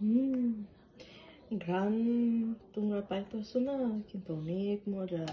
হুম, ঘ্রাণ তোমরা পাইতেছো না, কিন্তু অনেক মজা।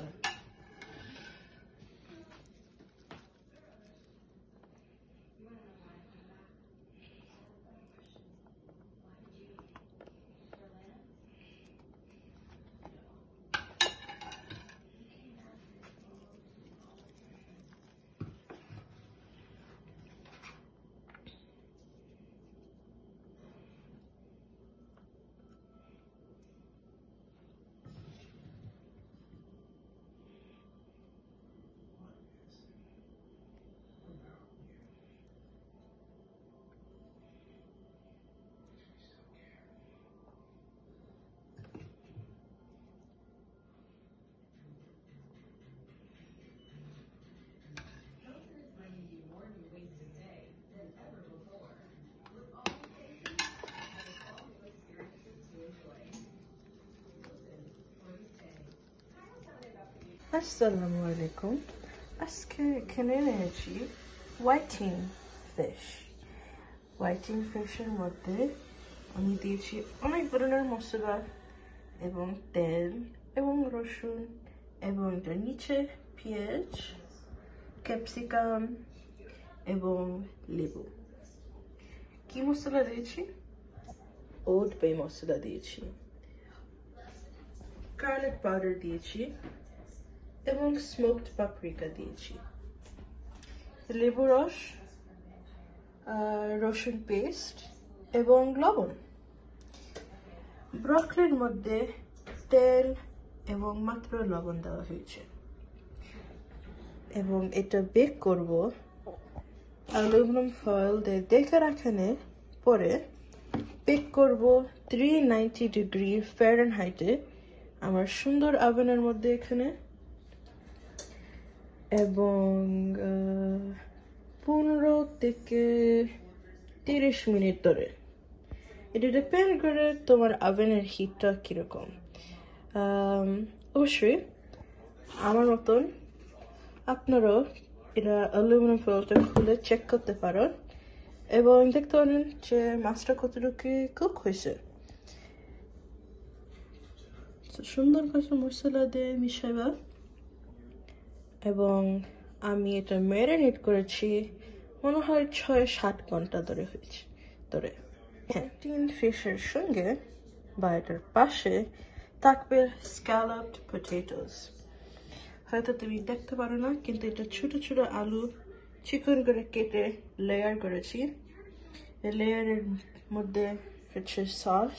আসসালামু আলাইকুম। আজকে এখানে এনেছি হোয়াইটিং ফিশ। হোয়াইটিং ফিশের মধ্যে আমি দিয়েছি অনেক ধরনের মশলা এবং তেল এবং রসুন এবং এটার নিচে পেঁয়াজ, ক্যাপসিকাম এবং লেবু। কি মশলা দিয়েছি? ওড বে মশলা দিয়েছি, গার্লিক পাউডার দিয়েছি এবং স্মোকড পাপরিকা দিয়েছি, লেবু রস, রসুন পেস্ট এবং লবণ। ব্রকলির মধ্যে তেল এবং মাত্র লবণ দেওয়া হয়েছে এবং এটা বেক করব অ্যালুমিনিয়াম ফয়েল দিয়ে দেখে রাখানে পরে বেক করব 390 ডিগ্রি ফারেনহাইটে আমার সুন্দর ওভেনের মধ্যে এখানে, এবং 15 থেকে 30 মিনিট ধরে। এটা ডিপেন্ড করে তোমার ওভেনের হিটটা কিরকম। অবশ্যই আমার মতন আপনারাও এটা অ্যালুমিনিয়াম ফয়েলটা খুলে চেক করতে পারো এবং দেখতে পারেন যে মাছটা কতটুকু কুক হয়েছে। সুন্দর করে মশলা দিয়ে মিশাইবা এবং আমি এটা ম্যারিনেট করেছি মনে হয় 6-7 ঘন্টা ধরে হয়েছে ধরে। হ্যাঁ, টিন ফিশের সঙ্গে বা এটার পাশে থাকবে স্ক্যালপড পটেটোস। হয়তো তুমি দেখতে পারো না, কিন্তু এটা ছোট ছোট আলু চিকন করে কেটে লেয়ার করেছি। এই লেয়ারের মধ্যে হচ্ছে সস,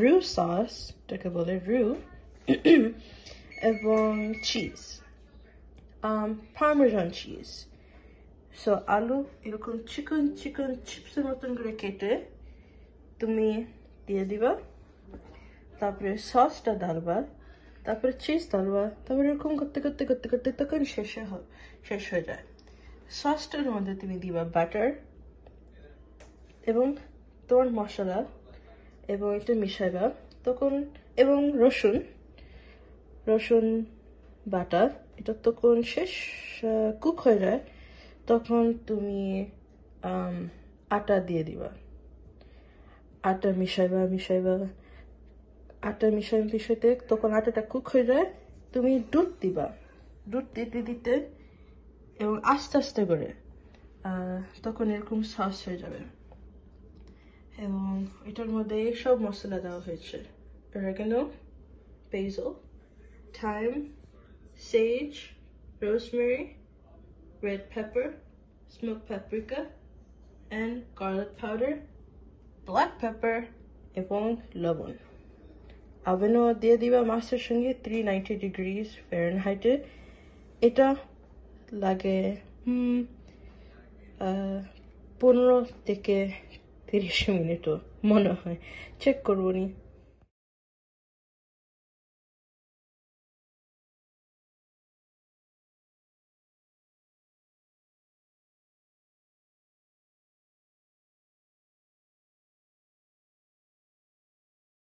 রু সস, এটাকে বলে রু, এবং চিজ, পার্মেজান চিজ। সো আলু এরকম চিকন চিকন চিপসের মতন করে কেটে তুমি দিয়ে দিবা, তারপরে সসটা ঢালবা, তারপরে চিজ ঢালবা, তারপরে এরকম করতে করতে করতে করতে তখন শেষ হয়ে যায়। সসটার মধ্যে তুমি দিবা বাটার এবং তোমার মশলা এবং এটা মিশাইবা তখন, এবং রসুন বাটা, এটা তখন শেষ কুক হয়ে যায় তখন তুমি আটা দিয়ে দিবা। আটা মিশাইবা আটা মিশাইতে তখন আটাটা কুক হয়ে যায়, তুমি দুধ দিবা। দুধ দিতে দিতে এবং আস্তে আস্তে করে তখন এরকম সস হয়ে যাবে। এবং এটার মধ্যে সব মশলা দেওয়া হয়েছে: oregano, basil, thyme, sage, rosemary, red pepper, smoked paprika, and garlic powder, black pepper এবং লবণ। ওভেনও দিয়ে দিবা মাছের সঙ্গে 390 ডিগ্রিজ ফারেনহাইটে। এটা লাগে 15 থেকে 30 মিনিটও মনে হয়, চেক করবো নি।